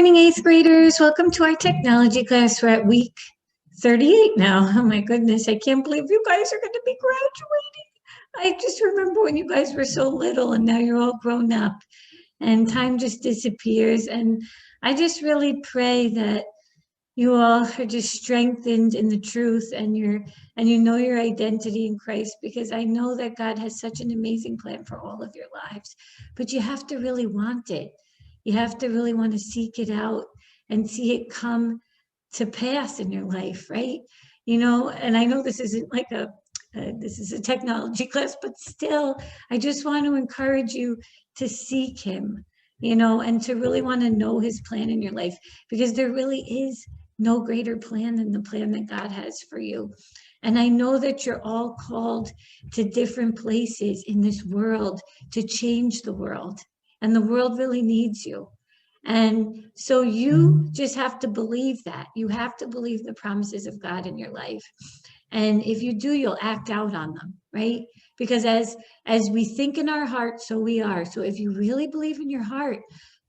morning, 8th graders. Welcome to our technology class. We're at week 38 now. Oh my goodness, I can't believe you guys are going to be graduating. I just remember when you guys were so little and now you're all grown up and time just disappears. And I just really pray that you all are just strengthened in the truth and you know your identity in Christ, because I know that God has such an amazing plan for all of your lives, but you have to really want it. You have to really want to seek it out and see it come to pass in your life, right? You know, and I know this isn't like this is a technology class, but still, I just want to encourage you to seek him, you know, and to really want to know his plan in your life, because there really is no greater plan than the plan that God has for you. And I know that you're all called to different places in this world to change the world. And the world really needs you. And so you just have to believe that. You have to believe the promises of God in your life. And if you do, you'll act out on them, right? Because as we think in our heart, so we are. So if you really believe in your heart,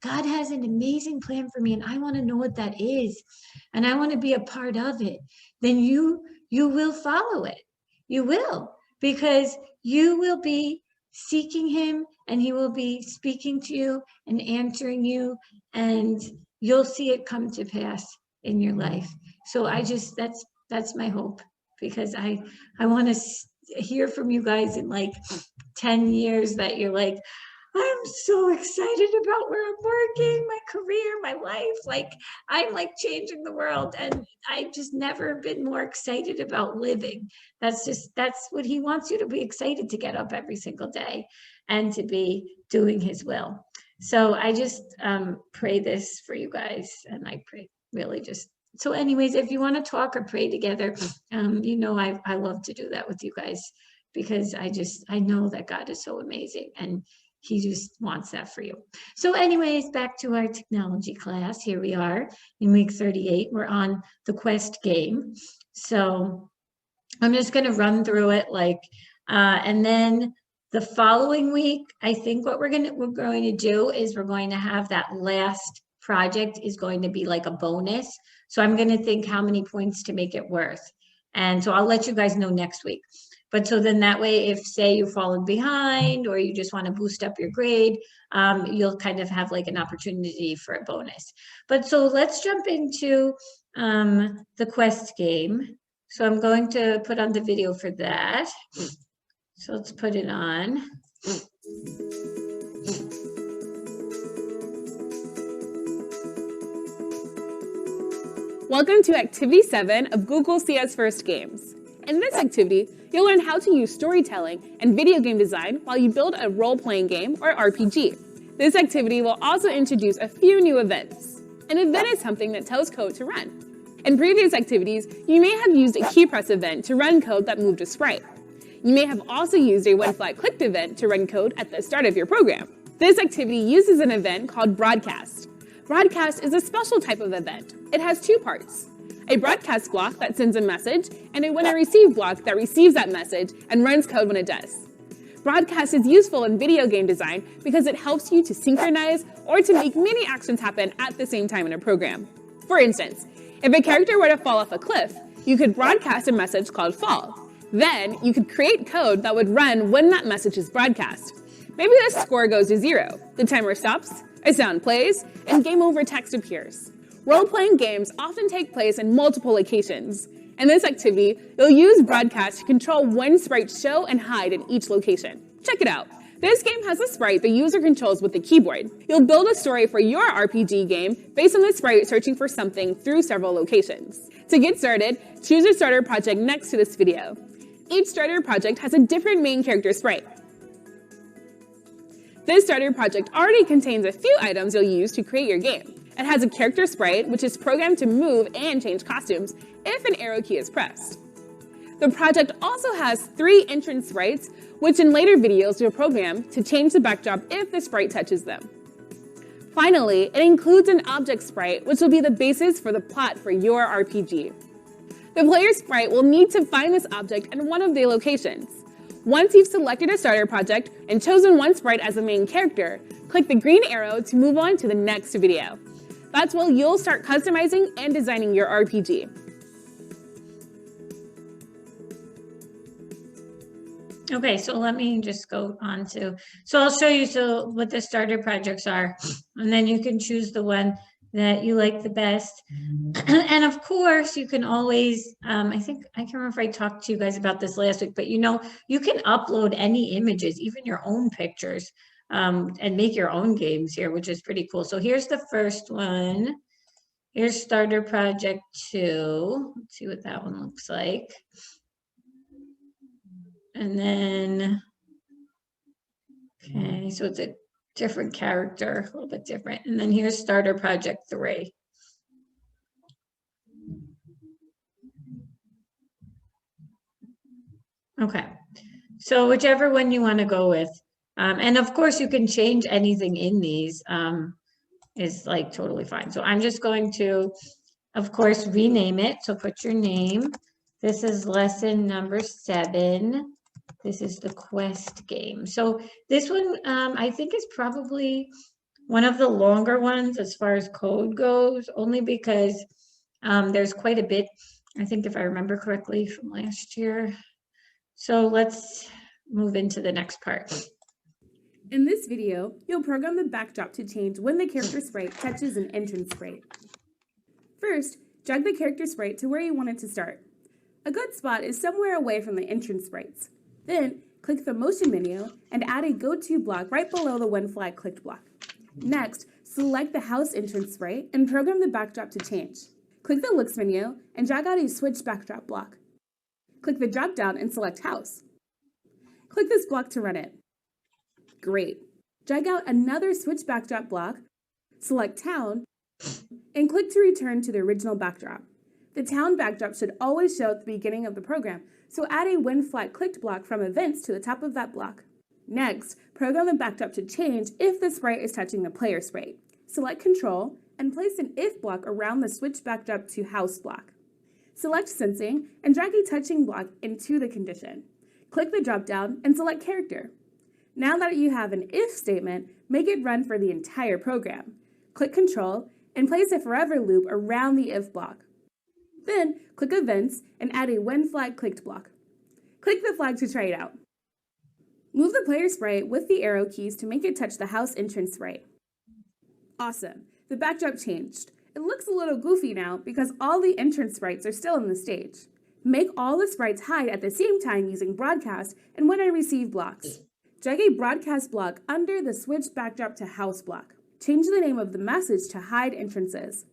God has an amazing plan for me, and I want to know what that is, and I want to be a part of it, then you will follow it. You will, because you will be seeking him, and he will be speaking to you and answering you, and you'll see it come to pass in your life. So that's my hope, because I want to hear from you guys in like 10 years that you're like, I'm so excited about where I'm working, my career, my life. Like, I'm like changing the world, and I've just never been more excited about living. That's what he wants you to be excited to get up every single day and to be doing his will. So I just pray this for you guys, and I pray really just. So anyways, if you want to talk or pray together, you know, I love to do that with you guys, because I know that God is so amazing, and he just wants that for you. So anyways, back to our technology class. Here we are in week 38. We're on the quest game. So I'm just going to run through it and then the following week, I think what we're going to do is we're going to have that last project is going to be like a bonus. So I'm going to think how many points to make it worth. And so I'll let you guys know next week. But so then that way, if say you've fallen behind or you just want to boost up your grade, you'll kind of have like an opportunity for a bonus. But so let's jump into the quest game. So I'm going to put on the video for that. So let's put it on. Welcome to Activity 7 of Google CS First Games. In this activity, you'll learn how to use storytelling and video game design while you build a role-playing game or RPG. This activity will also introduce a few new events. An event is something that tells code to run. In previous activities, you may have used a key press event to run code that moved a sprite. You may have also used a when flag clicked event to run code at the start of your program. This activity uses an event called broadcast. Broadcast is a special type of event. It has two parts: a broadcast block that sends a message, and a when I receive block that receives that message and runs code when it does. Broadcast is useful in video game design because it helps you to synchronize or to make many actions happen at the same time in a program. For instance, if a character were to fall off a cliff, you could broadcast a message called fall. Then you could create code that would run when that message is broadcast. Maybe the score goes to 0, the timer stops, a sound plays, and game over text appears. Role-playing games often take place in multiple locations. In this activity, you'll use broadcast to control when sprites show and hide in each location. Check it out. This game has a sprite the user controls with the keyboard. You'll build a story for your RPG game based on the sprite searching for something through several locations. To get started, choose a starter project next to this video. Each starter project has a different main character sprite. This starter project already contains a few items you'll use to create your game. It has a character sprite, which is programmed to move and change costumes if an arrow key is pressed. The project also has 3 entrance sprites, which in later videos you'll program to change the backdrop if the sprite touches them. Finally, it includes an object sprite, which will be the basis for the plot for your RPG. The player sprite will need to find this object in one of the locations. Once you've selected a starter project and chosen one sprite as the main character, click the green arrow to move on to the next video. That's when you'll start customizing and designing your RPG. Okay, so let me just go on to, so I'll show you what the starter projects are, and then you can choose the one that you like the best. And of course, you can always, I think, I can't remember if I talked to you guys about this last week, but you can upload any images, even your own pictures, and make your own games here, which is pretty cool. So here's the first one. Here's starter project 2. Let's see what that one looks like. And then, okay, so it's a different character, a little bit different. And then here's starter project 3. Okay, so whichever one you want to go with. And of course, you can change anything in these, is like totally fine. So I'm just going to, of course, rename it. So put your name. This is lesson number 7. This is the quest game. So this one, I think, is probably one of the longer ones as far as code goes, only because there's quite a bit, I think, if I remember correctly from last year. So let's move into the next part. In this video, you'll program the backdrop to change when the character sprite touches an entrance sprite. First, drag the character sprite to where you want it to start. A good spot is somewhere away from the entrance sprites. Then, click the motion menu and add a go-to block right below the when flag clicked block. Next, select the house entrance sprite and program the backdrop to change. Click the looks menu and drag out a switch backdrop block. Click the drop down and select house. Click this block to run it. Great. Drag out another switch backdrop block, select town, and click to return to the original backdrop. The town backdrop should always show at the beginning of the program, so add a when flag clicked block from events to the top of that block. Next, program the backdrop to change if the sprite is touching the player sprite. Select Control and place an if block around the switch backdrop to house block. Select Sensing and drag a touching block into the condition. Click the drop down and select Character. Now that you have an if statement, make it run for the entire program. Click Control and place a forever loop around the if block. Then, click Events and add a when flag clicked block. Click the flag to try it out. Move the player sprite with the arrow keys to make it touch the house entrance sprite. Awesome! The backdrop changed. It looks a little goofy now because all the entrance sprites are still in the stage. Make all the sprites hide at the same time using Broadcast and When I Receive blocks. Drag a broadcast block under the switch backdrop to house block. Change the name of the message to hide entrances.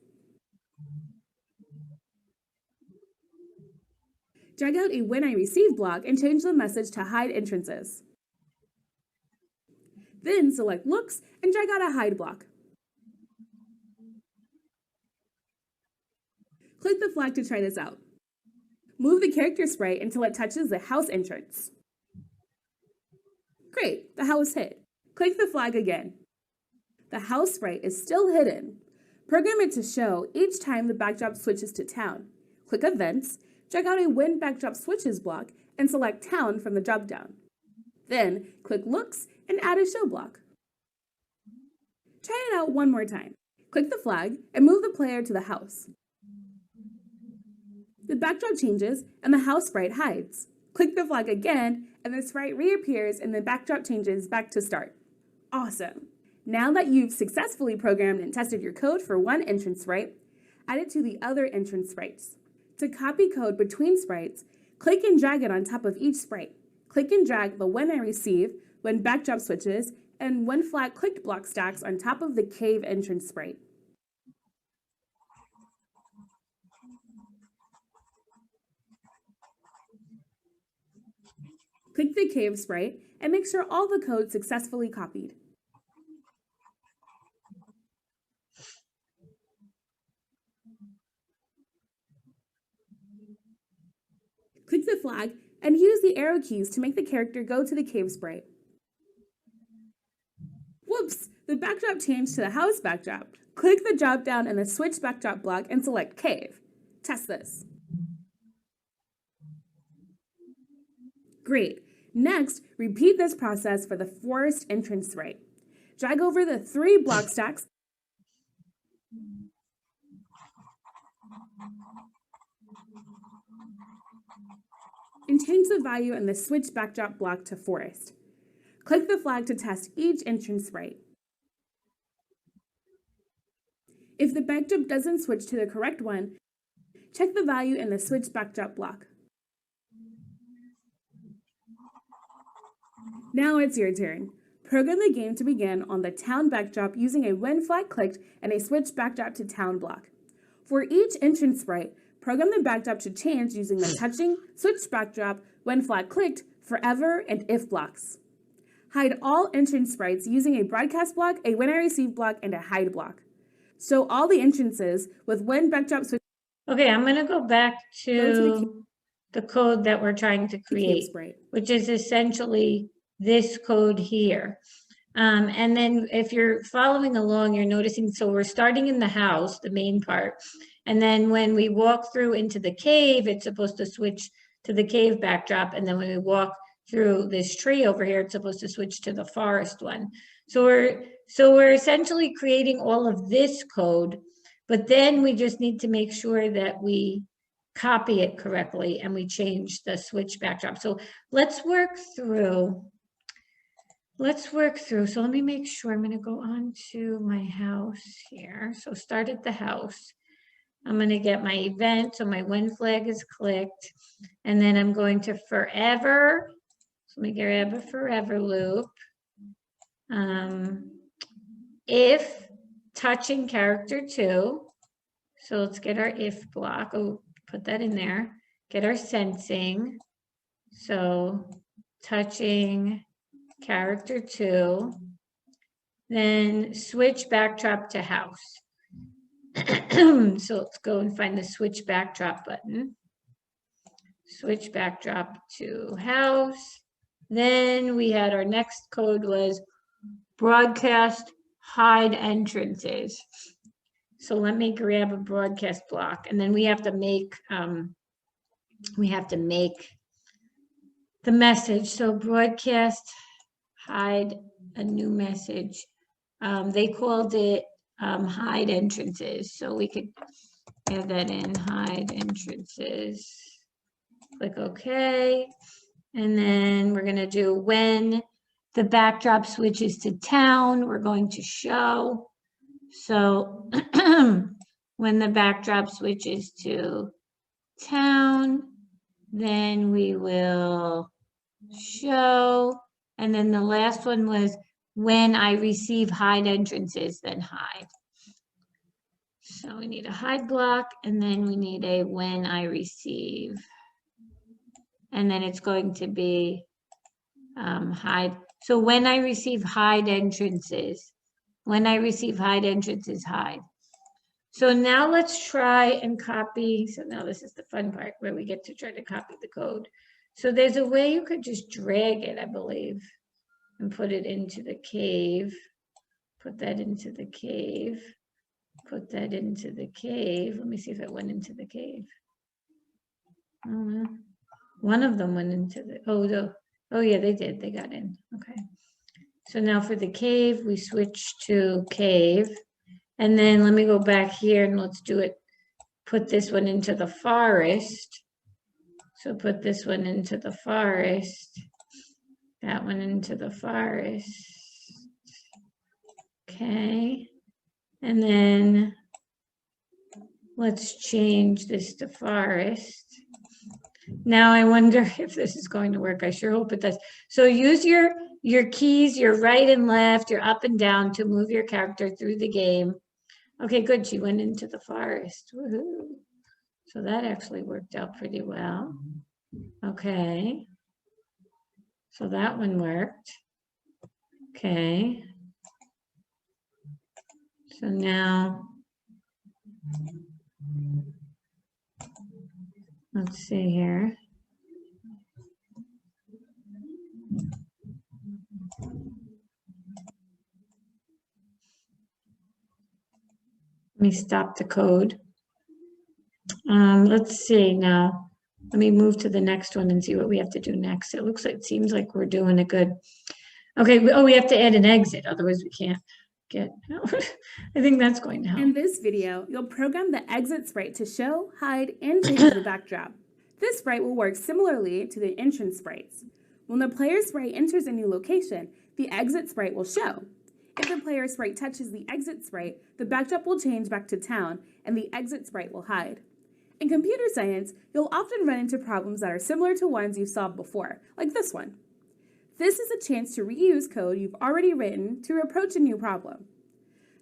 Drag out a When I Receive block and change the message to hide entrances. Then select Looks and drag out a hide block. Click the flag to try this out. Move the character sprite until it touches the house entrance. Great, the house hid. Click the flag again. The house sprite is still hidden. Program it to show each time the backdrop switches to town. Click Events, drag out a When Backdrop Switches block, and select Town from the dropdown. Then, click Looks and add a Show block. Try it out one more time. Click the flag and move the player to the house. The backdrop changes and the house sprite hides. Click the flag again and the sprite reappears and the backdrop changes back to start. Awesome! Now that you've successfully programmed and tested your code for one entrance sprite, add it to the other entrance sprites. To copy code between sprites, click and drag it on top of each sprite. Click and drag the When I Receive, When Backdrop Switches, and When Flag Clicked block stacks on top of the cave entrance sprite. Click the cave sprite and make sure all the code successfully copied. Click the flag and use the arrow keys to make the character go to the cave sprite. Whoops! The backdrop changed to the house backdrop. Click the drop down in the switch backdrop block and select cave. Test this. Great. Next, repeat this process for the forest entrance sprite. Drag over the 3 block stacks and change the value in the switch backdrop block to forest. Click the flag to test each entrance sprite. If the backdrop doesn't switch to the correct one, check the value in the switch backdrop block. Now it's your turn. Program the game to begin on the town backdrop using a when flag clicked and a switch backdrop to town block. For each entrance sprite, program the backdrop to change using the touching, switch backdrop, when flag clicked, forever, and if blocks. Hide all entrance sprites using a broadcast block, a when I receive block, and a hide block. Show all the entrances with when backdrop switch. Okay, I'm going to go back to the code that we're trying to create, which is essentially this code here. And then if you're following along, you're noticing, so we're starting in the house, the main part. And then when we walk through into the cave, it's supposed to switch to the cave backdrop. And then when we walk through this tree over here, it's supposed to switch to the forest one. So we're essentially creating all of this code, but then we just need to make sure that we copy it correctly and we change the switch backdrop. So let's work through. So let me make sure. I'm going to go on to my house here. So start at the house. I'm going to get my event. So my when flag is clicked. And then I'm going to forever. So let me grab a forever loop. If touching character 2. So let's get our if block. Oh, put that in there. Get our sensing. So touching character 2, then switch backdrop to house. So let's go and find the switch backdrop button. Switch backdrop to house. Then we had our next code was broadcast hide entrances. So let me grab a broadcast block, and then we have to make the message. So broadcast hide a new message. They called it hide entrances. So we could add that in, hide entrances. Click OK. And then we're going to do when the backdrop switches to town, we're going to show. So when the backdrop switches to town, then we will show. And then the last one was when I receive hide entrances, then hide. So we need a hide block, and then we need a when I receive. And then it's going to be hide. So when I receive hide entrances, hide. So now let's try and copy. So now this is the fun part where we get to try to copy the code. So there's a way you could just drag it, I believe, and put it into the cave. Put that into the cave. Put that into the cave. Let me see if it went into the cave. One of them went into the, oh yeah, they did. They got in. Okay. So now for the cave, we switch to cave. And then let me go back here and let's do it. Put this one into the forest. So put this one into the forest. That one into the forest. Okay. And then let's change this to forest. Now I wonder if this is going to work. I sure hope it does. So use your keys, your right and left, your up and down to move your character through the game. Okay, good. She went into the forest. Woohoo. So that actually worked out pretty well. Okay. So that one worked. Okay. So now, let's see here. Let me stop the code. Let's see now. Let me move to the next one and see what we have to do next. It looks like, it seems like we're doing a good. Okay, we have to add an exit, otherwise we can't. get out. I think that's going to help. In this video, you'll program the exit sprite to show, hide, and change the backdrop. This sprite will work similarly to the entrance sprites. When the player sprite enters a new location, the exit sprite will show. If the player sprite touches the exit sprite, the backdrop will change back to town and the exit sprite will hide. In computer science, you'll often run into problems that are similar to ones you've solved before, like this one. This is a chance to reuse code you've already written to approach a new problem.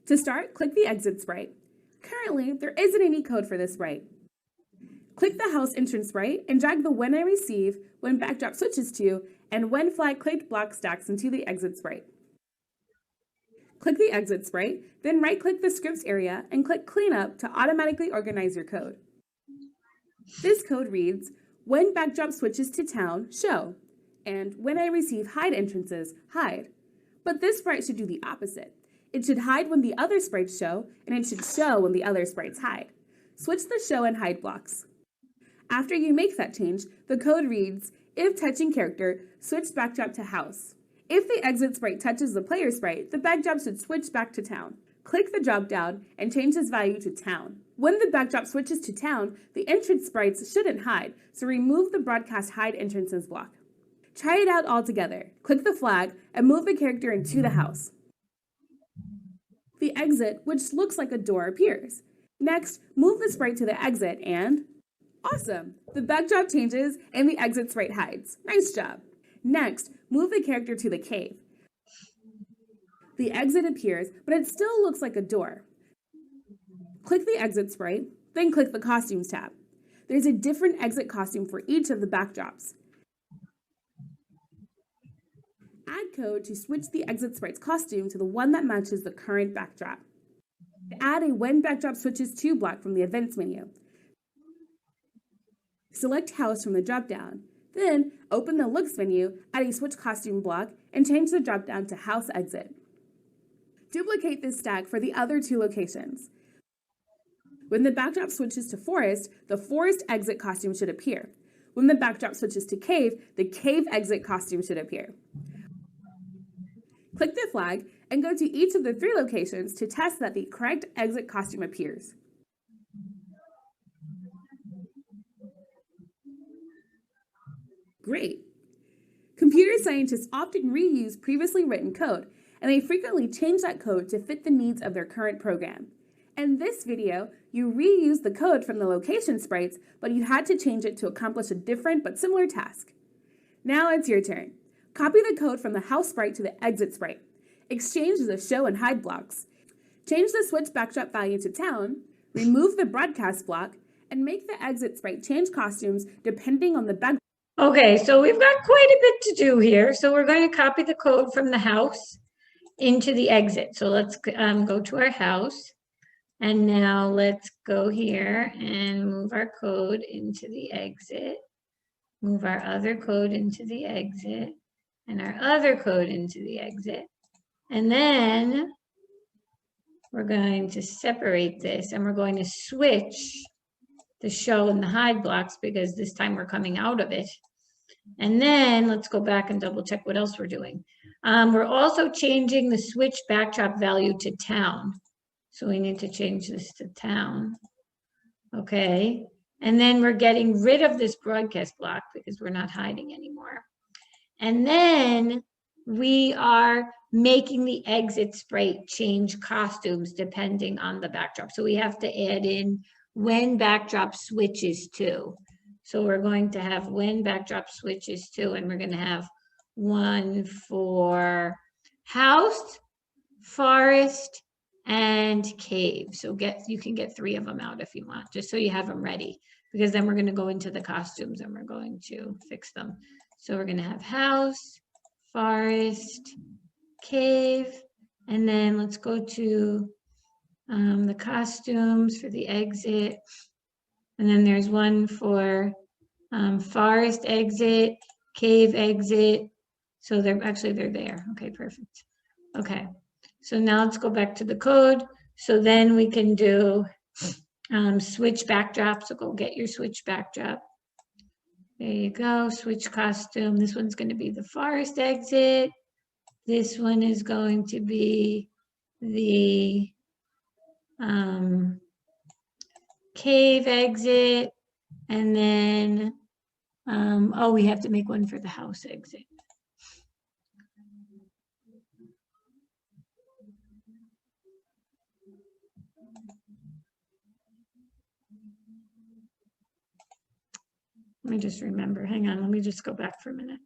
To start, click the exit sprite. Currently, there isn't any code for this sprite. Click the house entrance sprite and drag the when I receive, when backdrop switches to, and when flag clicked block stacks into the exit sprite. Click the exit sprite, then right-click the scripts area and click cleanup to automatically organize your code. This code reads, when backdrop switches to town, show, and when I receive hide entrances, hide. But this sprite should do the opposite. It should hide when the other sprites show, and it should show when the other sprites hide. Switch the show and hide blocks. After you make that change, the code reads, if touching character, switch backdrop to house. If the exit sprite touches the player sprite, the backdrop should switch back to town. Click the drop-down and change this value to town. When the backdrop switches to town, the entrance sprites shouldn't hide, so remove the broadcast hide entrances block. Try it out all together. Click the flag and move the character into the house. The exit, which looks like a door, appears. Next, move the sprite to the exit and... awesome! The backdrop changes and the exit sprite hides. Nice job! Next, move the character to the cave. The exit appears, but it still looks like a door. Click the exit sprite, then click the costumes tab. There's a different exit costume for each of the backdrops. Add code to switch the exit sprite's costume to the one that matches the current backdrop. Add a when backdrop switches to block from the events menu. Select house from the dropdown. Then open the looks menu, add a switch costume block, and change the dropdown to house exit. Duplicate this stack for the other two locations. When the backdrop switches to forest, the forest exit costume should appear. When the backdrop switches to cave, the cave exit costume should appear. Click the flag and go to each of the three locations to test that the correct exit costume appears. Great! Computer scientists often reuse previously written code, and they frequently change that code to fit the needs of their current program. In this video, you reuse the code from the location sprites, but you had to change it to accomplish a different but similar task. Now it's your turn. Copy the code from the house sprite to the exit sprite. Exchange the show and hide blocks. Change the switch backdrop value to town. Remove the broadcast block, and make the exit sprite change costumes depending on the backdrop. Okay, so we've got quite a bit to do here. So we're going to copy the code from the house into the exit. So let's go to our house. And now let's go here and move our code into the exit. Move our other code into the exit. And our other code into the exit. And then we're going to separate this and we're going to switch the show and the hide blocks because this time we're coming out of it. And then let's go back and double check what else we're doing. We're also changing the switch backdrop value to town. So we need to change this to town. Okay. And then we're getting rid of this broadcast block because we're not hiding anymore. And then we are making the exit sprite change costumes depending on the backdrop. So we have to add in when backdrop switches to. So we're going to have when backdrop switches to, and we're going to have one for house, forest, and cave. So you can get 3 of them out if you want, just so you have them ready, because then we're going to go into the costumes and we're going to fix them. So we're going to have house, forest, cave, and then let's go to the costumes for the exit. And then there's one for forest exit, cave exit. So they're there. Okay, perfect. Okay, so now let's go back to the code. So then we can do switch backdrop. So go get your switch backdrop. There you go, switch costume. This one's going to be the forest exit. This one is going to be the cave exit, and then, oh, we have to make one for the house exit. Let me just remember. Hang on. Let me just go back for a minute.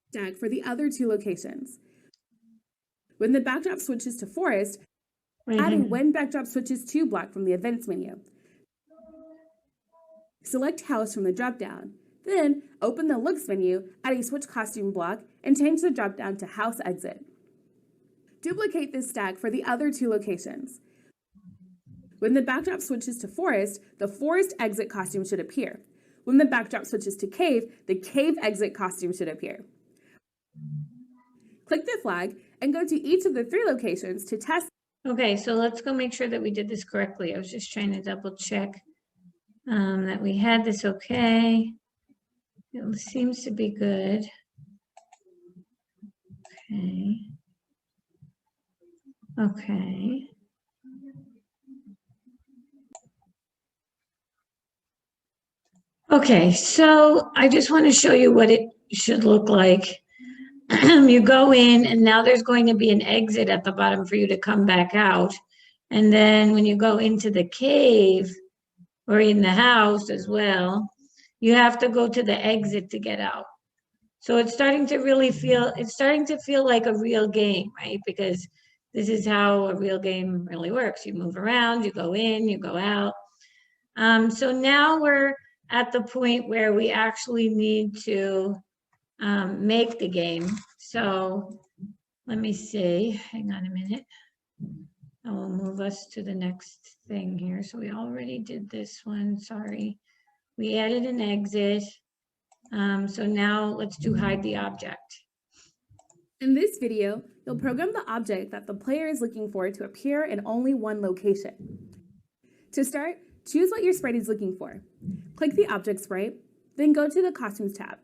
Stack for the other two locations. When the backdrop switches to forest, add a when backdrop switches to block from the events menu. Select house from the dropdown. Then open the looks menu, add a switch costume block, and change the dropdown to house exit. Duplicate this stack for the other two locations. When the backdrop switches to forest, the forest exit costume should appear. When the backdrop switches to cave, the cave exit costume should appear. Click the flag and go to each of the three locations to test. Okay, so let's go make sure that we did this correctly. I was just trying to double check that we had this okay. It seems to be good. Okay. Okay. Okay, so I just want to show you what it should look like. You go in and now there's going to be an exit at the bottom for you to come back out. And then when you go into the cave or in the house as well, you have to go to the exit to get out. So it's starting to really feel, like a real game, right? Because this is how a real game really works. You move around, you go in, you go out. So now we're at the point where we actually need to make the game. So let me see, hang on a minute. I will move us to the next thing here. So we already did this one, sorry. We added an exit. So now let's do hide the object. In this video, you'll program the object that the player is looking for to appear in only one location. To start, choose what your sprite is looking for. Click the object sprite, then go to the costumes tab.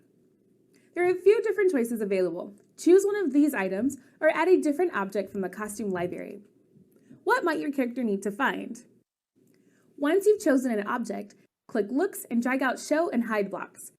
There are a few different choices available. Choose one of these items or add a different object from the costume library. What might your character need to find? Once you've chosen an object, click Looks and drag out Show and Hide blocks.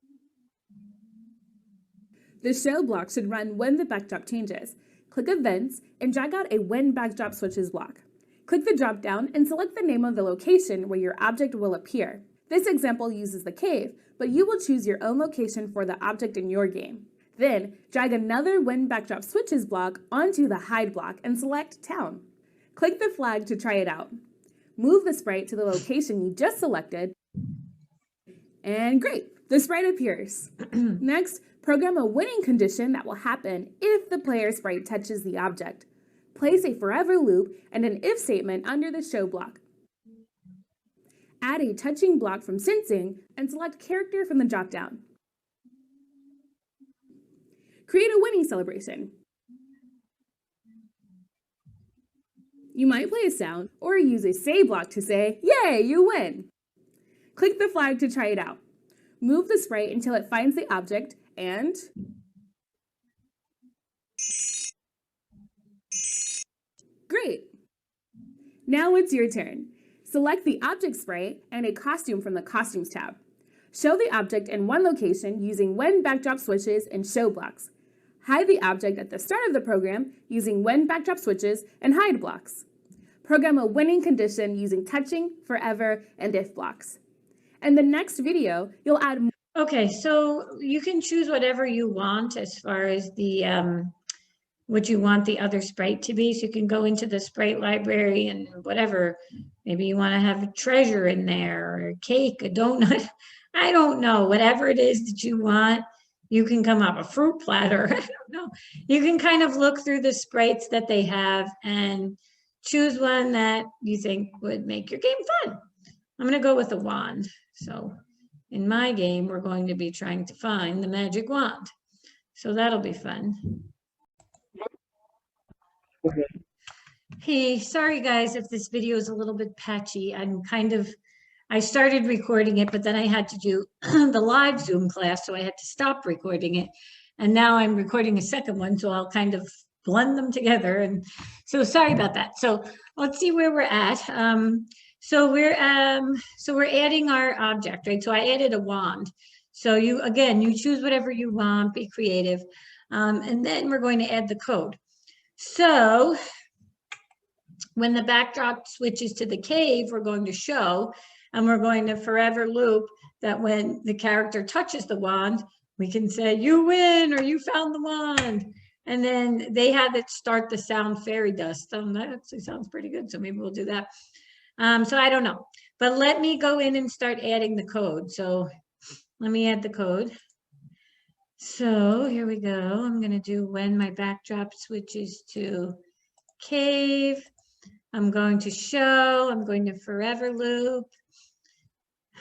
The Show block should run when the backdrop changes. Click Events and drag out a When Backdrop Switches block. Click the drop-down and select the name of the location where your object will appear. This example uses the cave, but you will choose your own location for the object in your game. Then, drag another When Backdrop Switches block onto the Hide block and select Town. Click the flag to try it out. Move the sprite to the location you just selected, and great, the sprite appears. Next, program a winning condition that will happen if the player sprite touches the object. Place a forever loop and an if statement under the show block. Add a touching block from sensing and select character from the dropdown. Create a winning celebration. You might play a sound or use a say block to say, "Yay, you win." Click the flag to try it out. Move the sprite until it finds the object and great! Now it's your turn. Select the object sprite and a costume from the Costumes tab. Show the object in one location using When Backdrop Switches and Show blocks. Hide the object at the start of the program using When Backdrop Switches and Hide blocks. Program a winning condition using Touching, Forever, and If blocks. In the next video, you'll add more. Okay, so you can choose whatever you want as far as the what you want the other sprite to be. So you can go into the sprite library and whatever. Maybe you want to have a treasure in there or a cake, a donut. I don't know. Whatever it is that you want, you can come up, a fruit platter. I don't know. You can kind of look through the sprites that they have and choose one that you think would make your game fun. I'm going to go with a wand. So in my game, we're going to be trying to find the magic wand. So that'll be fun. Okay. Hey, sorry guys if this video is a little bit patchy. I started recording it, but then I had to do the live Zoom class, so I had to stop recording it. And now I'm recording a second one, so I'll kind of blend them together. And so sorry about that. So let's see where we're at. So we're adding our object, right? So I added a wand. So you choose whatever you want, be creative. And then we're going to add the code. So when the backdrop switches to the cave, we're going to show, and we're going to forever loop that when the character touches the wand, we can say, you win, or you found the wand. And then they have it start the sound fairy dust. That actually sounds pretty good. So maybe we'll do that. So I don't know, but let me go in and start adding the code. So let me add the code. So here we go. I'm going to do when my backdrop switches to cave. I'm going to show, I'm going to forever loop.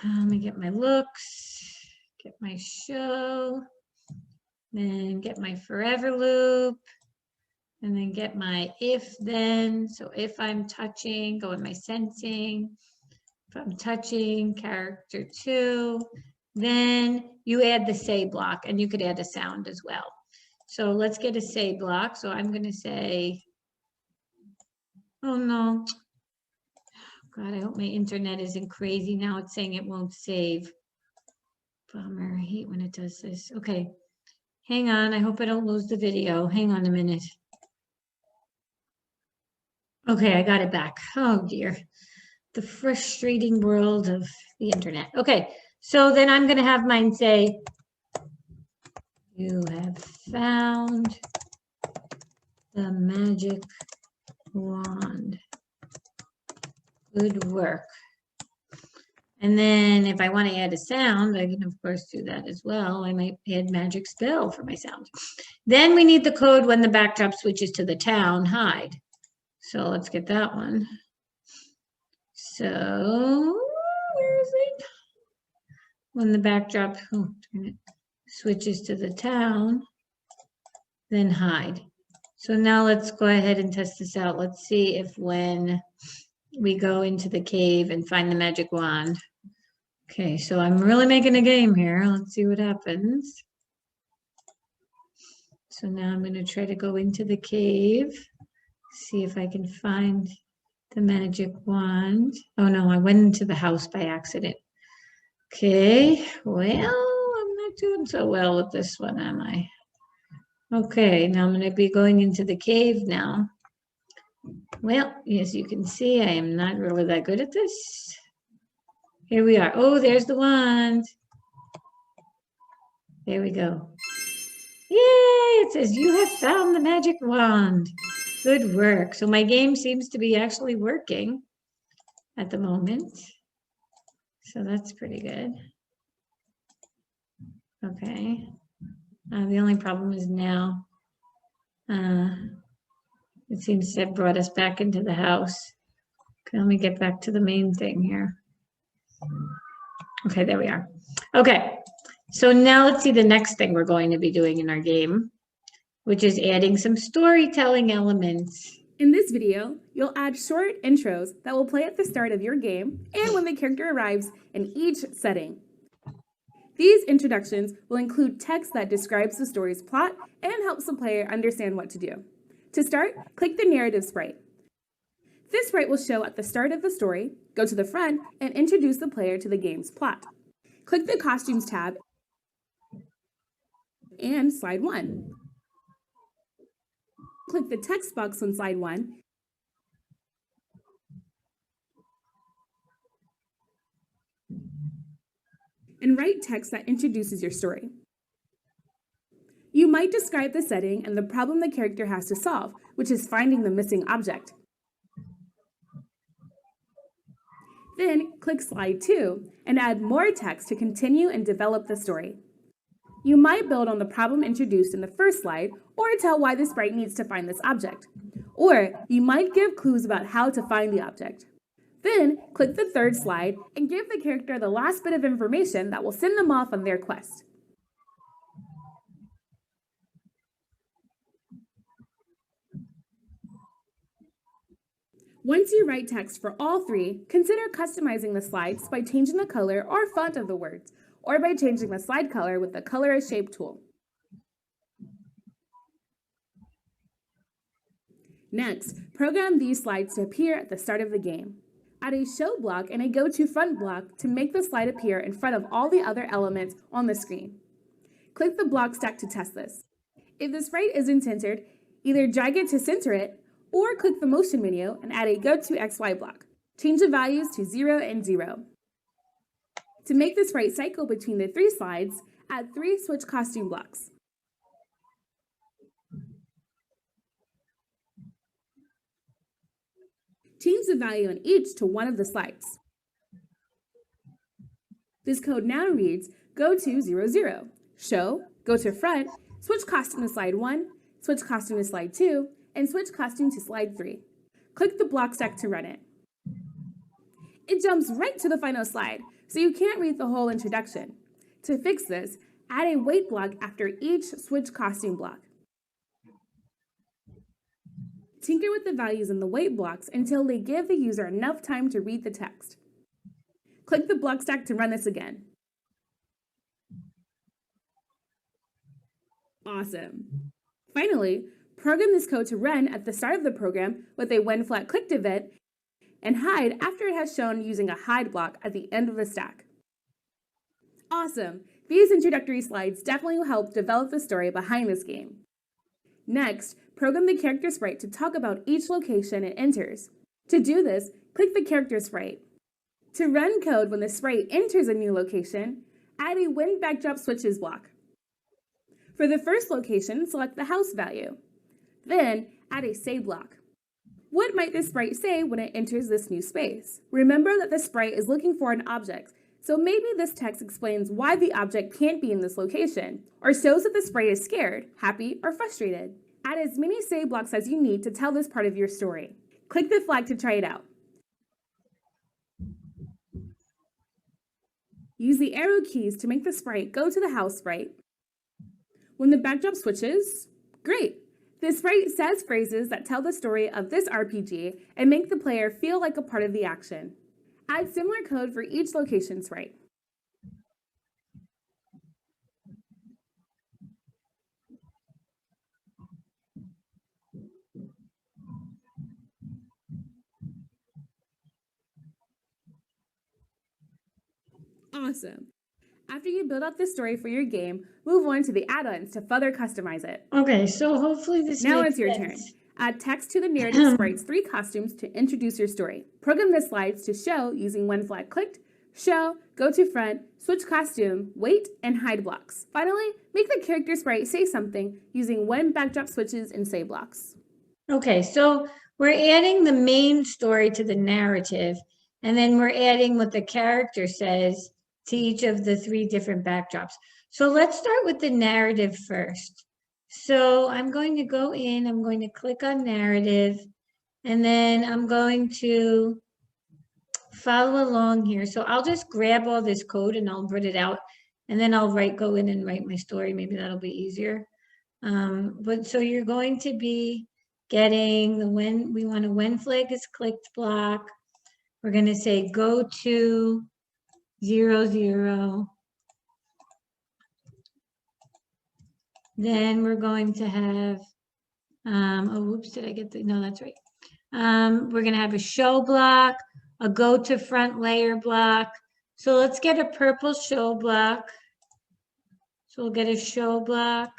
Let me get my looks, get my show, then get my forever loop, and then get my if then. So if I'm touching, go in my sensing. If I'm touching character 2, then you add the say block, and you could add a sound as well. So let's get a say block. So I'm going to say, oh no. God, I hope my internet isn't crazy. Now it's saying it won't save. Bummer, I hate when it does this. Okay, hang on. I hope I don't lose the video. Hang on a minute. Okay, I got it back. Oh dear. The frustrating world of the internet. Okay, so then I'm going to have mine say, you have found the magic wand. Good work. And then if I want to add a sound, I can of course do that as well. I might add magic spell for my sound. Then we need the code when the backdrop switches to the town hide. So let's get that one. So where is it? When the backdrop switches to the town, then hide. So now let's go ahead and test this out. Let's see if when we go into the cave and find the magic wand. Okay, so I'm really making a game here. Let's see what happens. So now I'm going to try to go into the cave, see if I can find the magic wand. Oh no, I went into the house by accident. Okay, well, I'm not doing so well with this one, am I? Okay, now I'm going to be going into the cave now. Well, as you can see, I am not really that good at this. Here we are. Oh, there's the wand. There we go. Yay, it says you have found the magic wand. Good work. So my game seems to be actually working at the moment. So that's pretty good. Okay. The only problem is now it seems to have brought us back into the house. Okay, let me get back to the main thing here. Okay, there we are. Okay, so now let's see the next thing we're going to be doing in our game, which is adding some storytelling elements. In this video, you'll add short intros that will play at the start of your game and when the character arrives in each setting. These introductions will include text that describes the story's plot and helps the player understand what to do. To start, click the narrative sprite. This sprite will show at the start of the story, go to the front, and introduce the player to the game's plot. Click the Costumes tab and Slide 1. Click the text box on Slide 1 and write text that introduces your story. You might describe the setting and the problem the character has to solve, which is finding the missing object. Then click Slide 2 and add more text to continue and develop the story. You might build on the problem introduced in the first slide or tell why the sprite needs to find this object. Or you might give clues about how to find the object. Then click the third slide and give the character the last bit of information that will send them off on their quest. Once you write text for all three, consider customizing the slides by changing the color or font of the words, or by changing the slide color with the Color as Shape tool. Next, program these slides to appear at the start of the game. Add a show block and a go to front block to make the slide appear in front of all the other elements on the screen. Click the block stack to test this. If the sprite isn't centered, either drag it to center it, or click the motion menu and add a go to XY block. Change the values to 0 and 0. To make the sprite cycle between the 3 slides, add 3 switch costume blocks. Change the value in each to one of the slides. This code now reads go to 0, 0, show, go to front, switch costume to slide 1, switch costume to slide 2, and switch costume to slide 3. Click the block stack to run it. It jumps right to the final slide, so you can't read the whole introduction. To fix this, add a wait block after each switch costume block. Tinker with the values in the wait blocks until they give the user enough time to read the text. Click the block stack to run this again. Awesome. Finally, program this code to run at the start of the program with a when flat clicked event and hide after it has shown using a hide block at the end of the stack. Awesome! These introductory slides definitely will help develop the story behind this game. Next, program the character sprite to talk about each location it enters. To do this, click the character sprite. To run code when the sprite enters a new location, add a when backdrop switches block. For the first location, select the house value. Then, add a say block. What might the sprite say when it enters this new space? Remember that the sprite is looking for an object, so maybe this text explains why the object can't be in this location, or shows that the sprite is scared, happy, or frustrated. Add as many say blocks as you need to tell this part of your story. Click the flag to try it out. Use the arrow keys to make the sprite go to the house sprite. When the backdrop switches, great! The sprite says phrases that tell the story of this RPG and make the player feel like a part of the action. Add similar code for each location sprite. Awesome. After you build out the story for your game, move on to the add-ons to further customize it. Okay, so hopefully this Now makes it's your sense. turn. Add text to the narrative sprite's 3 costumes to introduce your story. Program the slides to show using when flag clicked, show, go to front, switch costume, wait, and hide blocks. Finally, make the character sprite say something using when backdrop switches and say blocks. Okay, so we're adding the main story to the narrative, and then we're adding what the character says to each of the 3 different backdrops. So let's start with the narrative first. So I'm going to go in, I'm going to click on narrative, and then I'm going to follow along here. So I'll just grab all this code and I'll put it out, and then I'll go in and write my story. Maybe that'll be easier. But so you're going to be getting the when flag is clicked block. We're going to say go to 0, 0. Then we're going to have, oh, whoops, did I get the, no, that's right. We're going to have a show block, a go to front layer block. So let's get a purple show block. So we'll get a show block.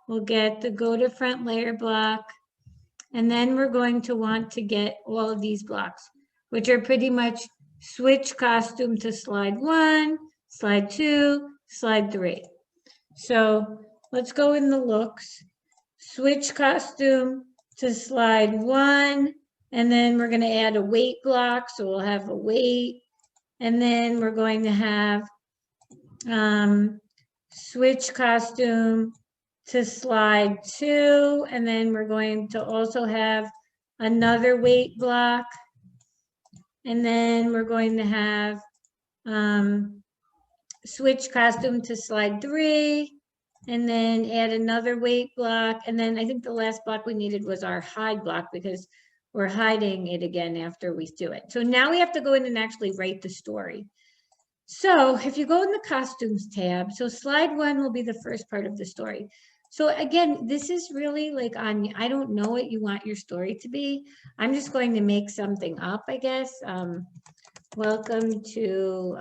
We'll get the go to front layer block. And then we're going to want to get all of these blocks, which are pretty much switch costume to slide 1, slide 2, slide 3. So let's go in the looks. Switch costume to slide 1, and then we're going to add a wait block. So we'll have a wait, and then we're going to have switch costume to slide 2, and then we're going to also have another wait block, and then we're going to have switch costume to slide 3, and then add another wait block, and then I think the last block we needed was our hide block because we're hiding it again after we do it. So now we have to go in and actually write the story. So if you go in the costumes tab, so slide 1 will be the first part of the story. So again, this is really like on, I don't know what you want your story to be. I'm just going to make something up, I guess. Welcome to,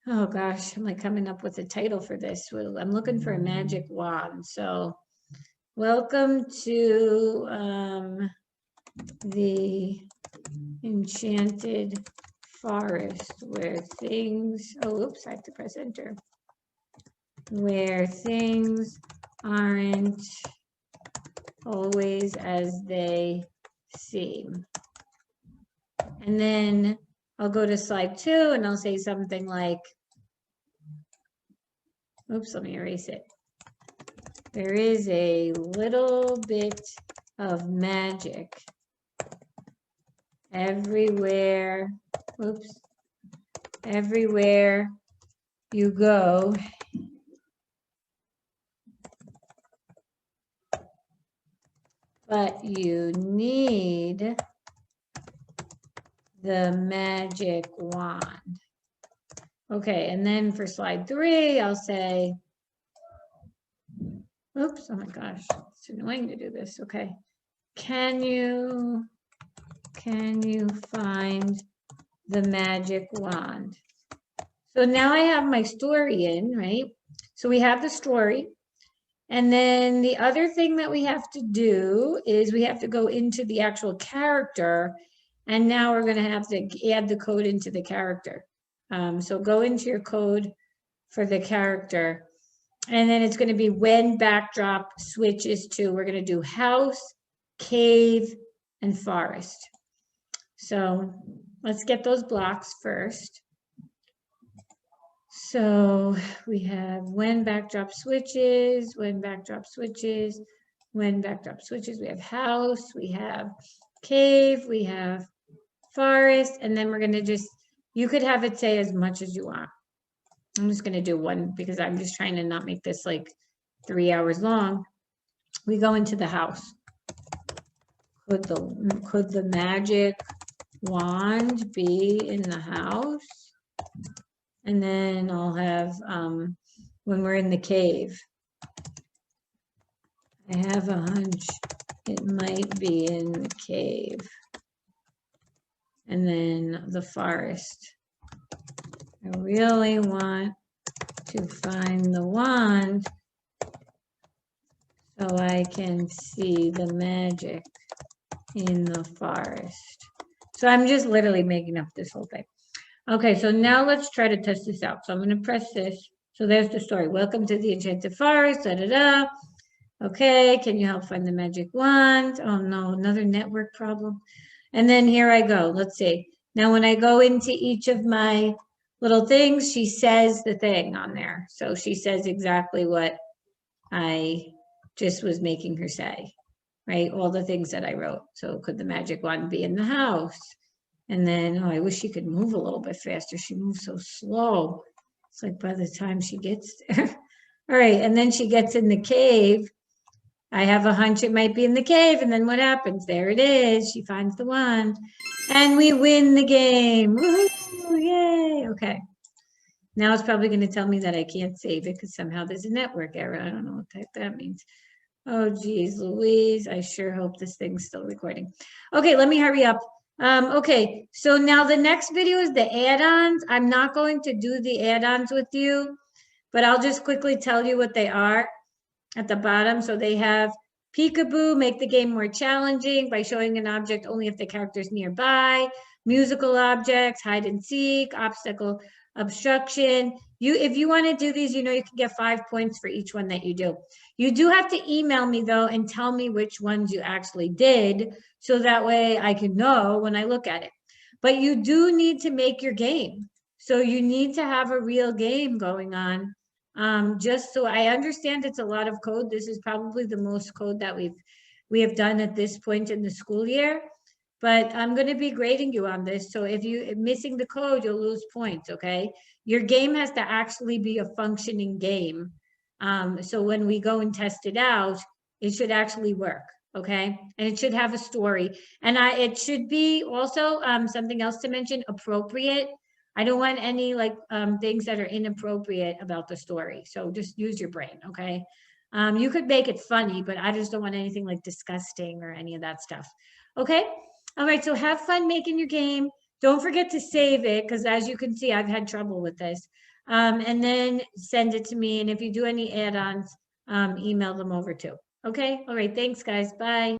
oh gosh, I'm like coming up with a title for this. Well, I'm looking for a magic wand. So welcome to the Enchanted Forest where things, oh, oops, I have to press enter. Where things aren't always as they seem. And then I'll go to slide 2 and I'll say something like, oops, let me erase it. There is a little bit of magic everywhere, oops, everywhere you go. But you need the magic wand. Okay, and then for slide 3, I'll say, oops, oh my gosh, it's annoying to do this. Okay, can you find the magic wand? So now I have my story in, right? So we have the story. And then the other thing that we have to do is we have to go into the actual character. And now we're going to have to add the code into the character. So go into your code for the character. And then it's going to be when backdrop switches to, we're going to do house, cave, and forest. So let's get those blocks first. So we have when backdrop switches, when backdrop switches, when backdrop switches, we have house, we have cave, we have forest, and then we're going to just, you could have it say as much as you want. I'm just going to do one because I'm just trying to not make this like 3 hours long. We go into the house. Could the magic wand be in the house? And then I'll have when we're in the cave. I have a hunch it might be in the cave. And then the forest. I really want to find the wand so I can see the magic in the forest. So I'm just literally making up this whole thing. Okay, so now let's try to test this out. So I'm going to press this. So there's the story. Welcome to the Enchanted Forest. Da, da, da. Okay, can you help find the magic wand? Oh no, another network problem. And then here I go. Let's see. Now when I go into each of my little things, she says the thing on there. So she says exactly what I just was making her say, right? All the things that I wrote. So could the magic wand be in the house? And then, oh, I wish she could move a little bit faster. She moves so slow. It's like by the time she gets there. All right, and then she gets in the cave. I have a hunch it might be in the cave. And then what happens? There it is. She finds the wand. And we win the game. Woohoo! Yay! Okay. Now it's probably going to tell me that I can't save it because somehow there's a network error. I don't know what the heck that means. Oh, geez, Louise. I sure hope this thing's still recording. Okay, let me hurry up. Okay, so now the next video is the add-ons. I'm not going to do the add-ons with you, but I'll just quickly tell you what they are at the bottom. So they have peekaboo, make the game more challenging by showing an object only if the character is nearby. Musical objects, hide and seek, obstacle obstruction. If you want to do these, you know you can get 5 points for each one that you do. You do have to email me though and tell me which ones you actually did, so that way I can know when I look at it. But you do need to make your game. So you need to have a real game going on. Just so I understand it's a lot of code. This is probably the most code that we have done at this point in the school year. But I'm going to be grading you on this. So if you're missing the code, you'll lose points, okay? Your game has to actually be a functioning game. So when we go and test it out, it should actually work, okay? And it should have a story. And it should be also something else to mention, appropriate. I don't want any like things that are inappropriate about the story. So just use your brain, okay? You could make it funny, but I just don't want anything like disgusting or any of that stuff. Okay? All right, so have fun making your game. Don't forget to save it because as you can see, I've had trouble with this. And then send it to me. And if you do any add-ons, email them over too. Okay? All right, thanks guys. Bye.